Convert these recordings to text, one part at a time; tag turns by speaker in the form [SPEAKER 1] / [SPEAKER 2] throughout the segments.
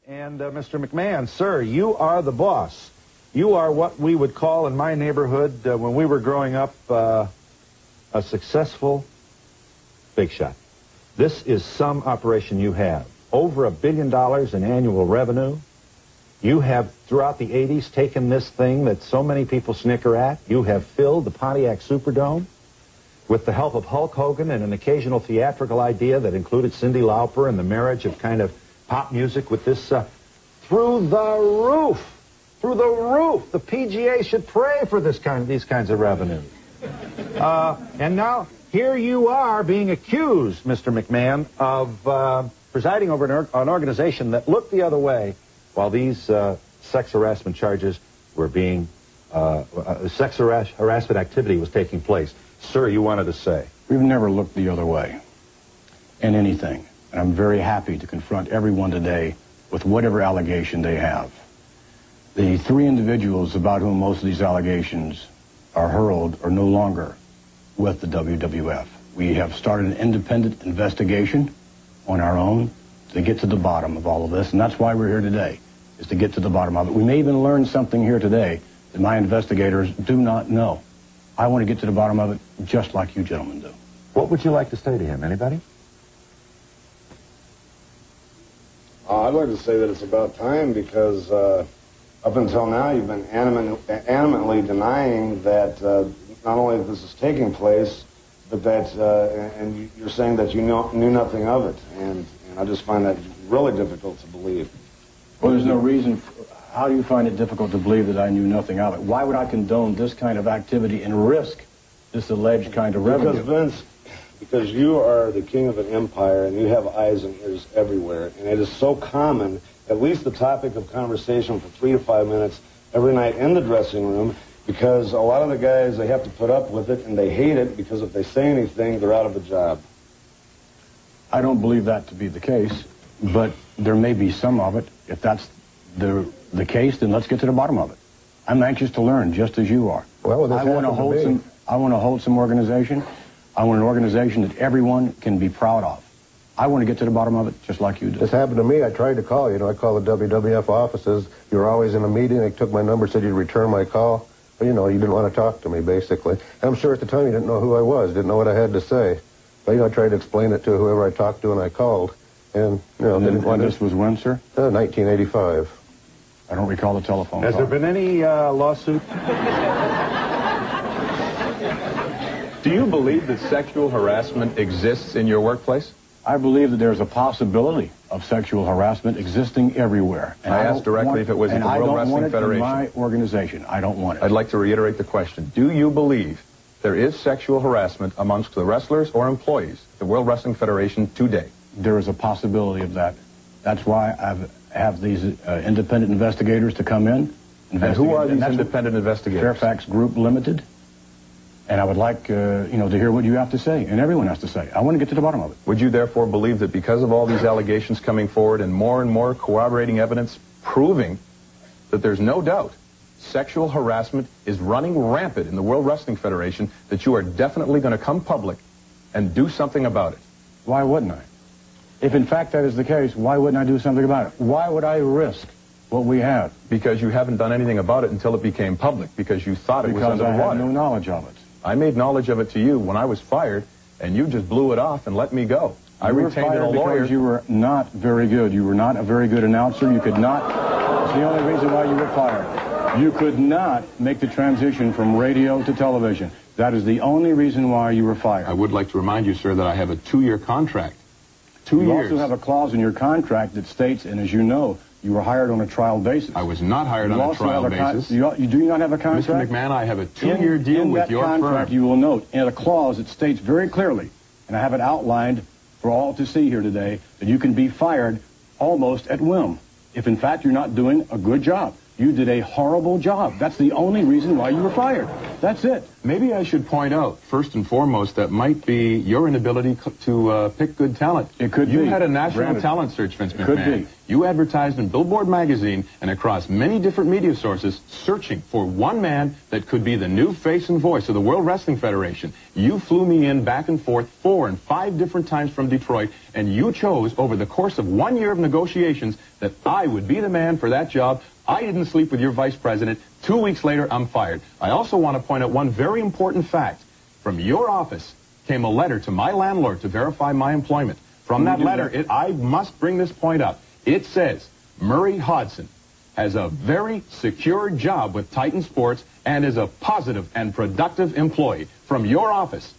[SPEAKER 1] And Mr. McMahon, sir, you are the boss. You are what we would call in my neighborhood when we were growing up a successful big shot. This is some operation you have. Over $1 billion in annual revenue. You have, throughout the 80s, taken this thing that so many people snicker at. You have filled the Pontiac Superdome with the help of Hulk Hogan and an occasional theatrical idea that included Cyndi Lauper and the marriage of kind of pop music with this through the roof. Through the roof. The PGA should pray for these kinds of revenues. And now here you are being accused, Mr. McMahon, of presiding over an organization that looked the other way while these sex harassment charges were being, sex harassment activity was taking place. Sir, you wanted to say.
[SPEAKER 2] We've never looked the other way in anything. And I'm very happy to confront everyone today with whatever allegation they have. The three individuals about whom most of these allegations are hurled are no longer with the WWF. We have started an independent investigation on our own to get to the bottom of all of this, and that's why we're here today, is to get to the bottom of it. We may even learn something here today that my investigators do not know. I want to get to the bottom of it just like you gentlemen do.
[SPEAKER 1] What would you like to say to him? Anybody?
[SPEAKER 3] I'd like to say that it's about time because up until now you've been animately denying that not only that this is taking place, but that, and you're saying that you knew nothing of it. And I just find that really difficult to believe.
[SPEAKER 2] Well, there's no reason. How do you find it difficult to believe that I knew nothing of it? Why would I condone this kind of activity and risk this alleged kind of revenue?
[SPEAKER 3] Because, Vince, because you are the king of an empire and you have eyes and ears everywhere. And it is so common, at least the topic of conversation for 3 to 5 minutes every night in the dressing room, because a lot of the guys, they have to put up with it and they hate it because if they say anything, they're out of a job.
[SPEAKER 2] I don't believe that to be the case, but there may be some of it. If that's the case, then let's get to the bottom of it. I'm anxious to learn, just as you are.
[SPEAKER 4] Well,
[SPEAKER 2] I want a wholesome organization. I want an organization that everyone can be proud of. I want to get to the bottom of it, just like you do.
[SPEAKER 4] This happened to me. I tried to call. I called the WWF offices. You were always in a meeting. They took my number, said you'd return my call. But, you didn't want to talk to me, basically. And I'm sure at the time you didn't know who I was, didn't know what I had to say. But, I tried to explain it to whoever I talked to, and I called. And, they didn't want to...
[SPEAKER 2] This was when, sir?
[SPEAKER 4] 1985.
[SPEAKER 2] I don't recall the telephone call.
[SPEAKER 1] Has there been any lawsuit?
[SPEAKER 5] Do you believe that sexual harassment exists in your workplace?
[SPEAKER 2] I believe that there's a possibility of sexual harassment existing everywhere. And
[SPEAKER 5] I asked directly if it was in the World Wrestling Federation.
[SPEAKER 2] I don't want it in my organization. I don't want it.
[SPEAKER 5] I'd like to reiterate the question. Do you believe there is sexual harassment amongst the wrestlers or employees at the World Wrestling Federation today?
[SPEAKER 2] There is a possibility of that. That's why I have these independent investigators to come in.
[SPEAKER 5] And who are these independent investigators?
[SPEAKER 2] Fairfax Group Limited. And I would like, to hear what you have to say, and everyone has to say. I want to get to the bottom of it.
[SPEAKER 5] Would you therefore believe that because of all these allegations coming forward and more corroborating evidence proving that there's no doubt sexual harassment is running rampant in the World Wrestling Federation, that you are definitely going to come public and do something about it?
[SPEAKER 2] Why wouldn't I? If in fact that is the case, why wouldn't I do something about it? Why would I risk what we have?
[SPEAKER 5] Because you haven't done anything about it until it became public, because you thought it was under the water.
[SPEAKER 2] Because I had no knowledge of it.
[SPEAKER 5] I made knowledge of it to you when I was fired, and you just blew it off and let me go. I retained a lawyer.
[SPEAKER 2] Because you were not very good. You were not a very good announcer. You could not. That's the only reason why you were fired. You could not make the transition from radio to television. That is the only reason why you were fired.
[SPEAKER 5] I would like to remind you, sir, that I have a 2-year contract. 2 years.
[SPEAKER 2] You also have a clause in your contract that states, and as you know, you were hired on a trial basis.
[SPEAKER 5] I was not hired on a trial basis.
[SPEAKER 2] You do not have a contract?
[SPEAKER 5] Mr. McMahon, I have a 2-year deal with your firm.
[SPEAKER 2] In that contract, you will note, in a clause, it states very clearly, and I have it outlined for all to see here today, that you can be fired almost at whim, if in fact you're not doing a good job. You did a horrible job. That's the only reason why you were fired. That's it.
[SPEAKER 5] Maybe I should point out, first and foremost, that might be your inability to pick good talent.
[SPEAKER 2] It could be.
[SPEAKER 5] You had a national
[SPEAKER 2] Granted.
[SPEAKER 5] talent search, Vince McMahon.
[SPEAKER 2] Could be.
[SPEAKER 5] You advertised in Billboard magazine and across many different media sources searching for one man that could be the new face and voice of the World Wrestling Federation. You flew me in back and forth 4 and 5 different times from Detroit, and you chose over the course of 1 year of negotiations that I would be the man for that job. I didn't sleep with your vice president. 2 weeks later, I'm fired. I also want to point out one very important fact. From your office came a letter to my landlord to verify my employment. From that letter, I must bring this point up. It says, Murray Hodson has a very secure job with Titan Sports and is a positive and productive employee. From your office.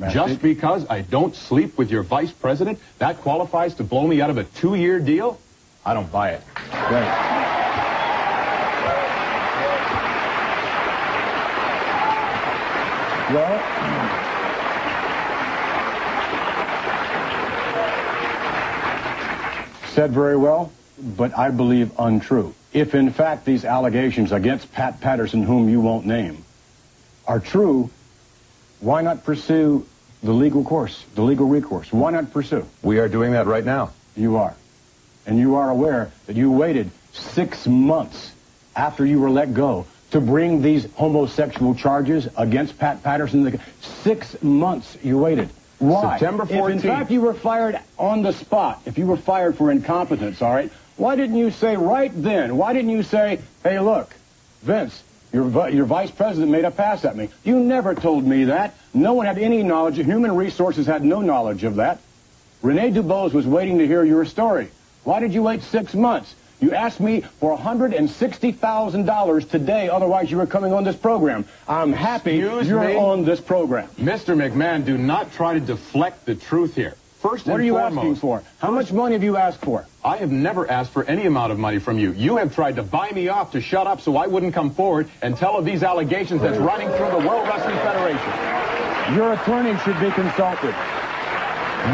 [SPEAKER 5] Just because I don't sleep with your vice president, that qualifies to blow me out of a 2-year deal? I don't buy it.
[SPEAKER 2] Right. Well, said very well, but I believe untrue. If, in fact, these allegations against Pat Patterson, whom you won't name, are true, why not pursue the legal course, the legal recourse? Why not pursue?
[SPEAKER 5] We are doing that right now.
[SPEAKER 2] You are. And you are aware that you waited 6 months after you were let go to bring these homosexual charges against Pat Patterson. 6 months you waited. Why?
[SPEAKER 5] September 14th.
[SPEAKER 2] If in fact you were fired on the spot, if you were fired for incompetence, all right, why didn't you say right then, why didn't you say, hey, look, Vince, your vice president made a pass at me. You never told me that. No one had any knowledge. Human Resources had no knowledge of that. Rene Dubose was waiting to hear your story. Why did you wait 6 months? You asked me for $160,000 today, otherwise you were coming on this program. I'm happy you're on this program.
[SPEAKER 5] Mr. McMahon, do not try to deflect the truth here. First and
[SPEAKER 2] What are you
[SPEAKER 5] foremost,
[SPEAKER 2] asking for? How much money have you asked for?
[SPEAKER 5] I have never asked for any amount of money from you. You have tried to buy me off to shut up so I wouldn't come forward and tell of these allegations that's running through the World Wrestling Federation.
[SPEAKER 2] Your attorney should be consulted.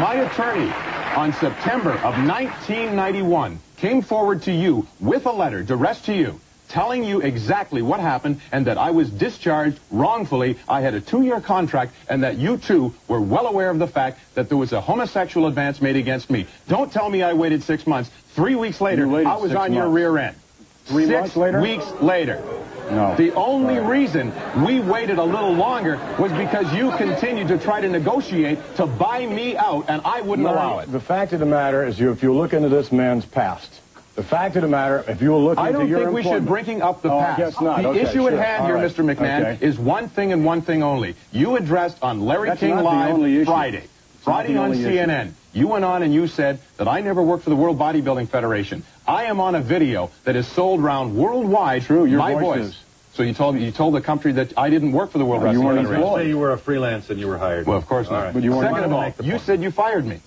[SPEAKER 5] My attorney, on September of 1991, came forward to you with a letter addressed to you, telling you exactly what happened and that I was discharged wrongfully. I had a 2-year contract and that you, too, were well aware of the fact that there was a homosexual advance made against me. Don't tell me I waited 6 months. 3 weeks later, I was on your rear end.
[SPEAKER 2] 3 months later?
[SPEAKER 5] 6 weeks later.
[SPEAKER 2] No.
[SPEAKER 5] The only reason we waited a little longer was because you continued to try to negotiate to buy me out, and I wouldn't allow it.
[SPEAKER 2] The fact of the matter is, if you look into this man's past, the fact of the matter, if you look into your
[SPEAKER 5] I don't think we should bring up the past.
[SPEAKER 2] I guess not.
[SPEAKER 5] The
[SPEAKER 2] Okay,
[SPEAKER 5] issue at
[SPEAKER 2] sure.
[SPEAKER 5] hand here,
[SPEAKER 2] All right.
[SPEAKER 5] Mr. McMahon, is one thing and one thing only. You addressed on Larry
[SPEAKER 2] That's
[SPEAKER 5] King
[SPEAKER 2] not the
[SPEAKER 5] Live
[SPEAKER 2] only issue.
[SPEAKER 5] Friday on CNN. You went on and you said that I never worked for the World Bodybuilding Federation. I am on a video that is sold around worldwide.
[SPEAKER 2] True, your
[SPEAKER 5] my
[SPEAKER 2] voice
[SPEAKER 5] voice.
[SPEAKER 2] is.
[SPEAKER 5] So you told the country that I didn't work for the World Wrestling
[SPEAKER 2] weren't
[SPEAKER 5] Federation.
[SPEAKER 2] employed.
[SPEAKER 1] Say you were a freelance and you were hired.
[SPEAKER 5] Well, of course not.
[SPEAKER 1] Right.
[SPEAKER 2] But you weren't
[SPEAKER 5] Second of all, you said you fired me.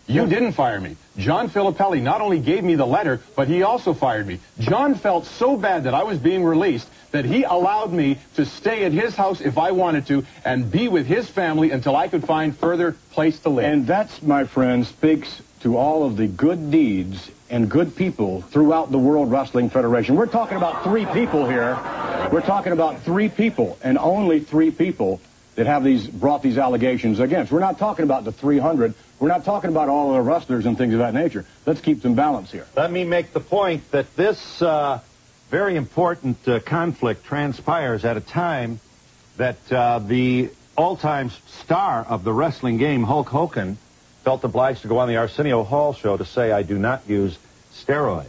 [SPEAKER 5] You didn't fire me. John Filippelli not only gave me the letter, but he also fired me. John felt so bad that I was being released that he allowed me to stay at his house if I wanted to and be with his family until I could find further place to live.
[SPEAKER 2] And that's, my friend, speaks to all of the good deeds and good people throughout the World Wrestling Federation. We're talking about 3 people here. We're talking about 3 people, and only 3 people that have brought these allegations against. We're not talking about the 300. We're not talking about all of the wrestlers and things of that nature. Let's keep some balance here.
[SPEAKER 1] Let me make the point that this very important conflict transpires at a time that the all-time star of the wrestling game, Hulk Hogan, felt obliged to go on the Arsenio Hall show to say, I do not use steroids,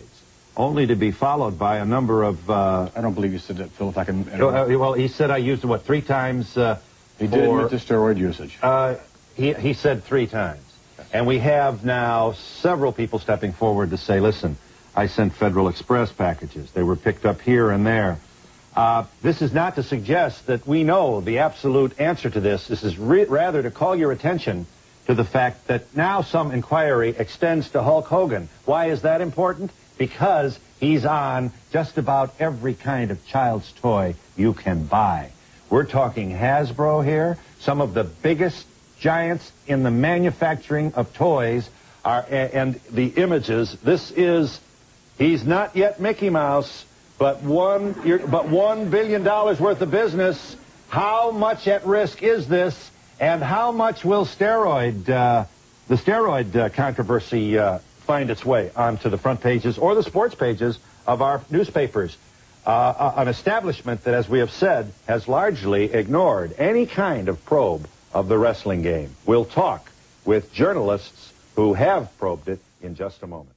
[SPEAKER 1] only to be followed by a number of...
[SPEAKER 2] I don't believe you said that, Phil, if I can...
[SPEAKER 1] well, he said I used it, 3 times?
[SPEAKER 2] He did admit to steroid usage.
[SPEAKER 1] He said 3 times. And we have now several people stepping forward to say, listen, I sent Federal Express packages. They were picked up here and there. This is not to suggest that we know the absolute answer to this. This is rather to call your attention to the fact that now some inquiry extends to Hulk Hogan. Why is that important? Because he's on just about every kind of child's toy you can buy. We're talking Hasbro here. Some of the biggest giants in the manufacturing of toys are, and the images. He's not yet Mickey Mouse, but $1 billion worth of business. How much at risk is this, and how much will the steroid controversy find its way onto the front pages or the sports pages of our newspapers? An establishment that, as we have said, has largely ignored any kind of probe of the wrestling game. We'll talk with journalists who have probed it in just a moment.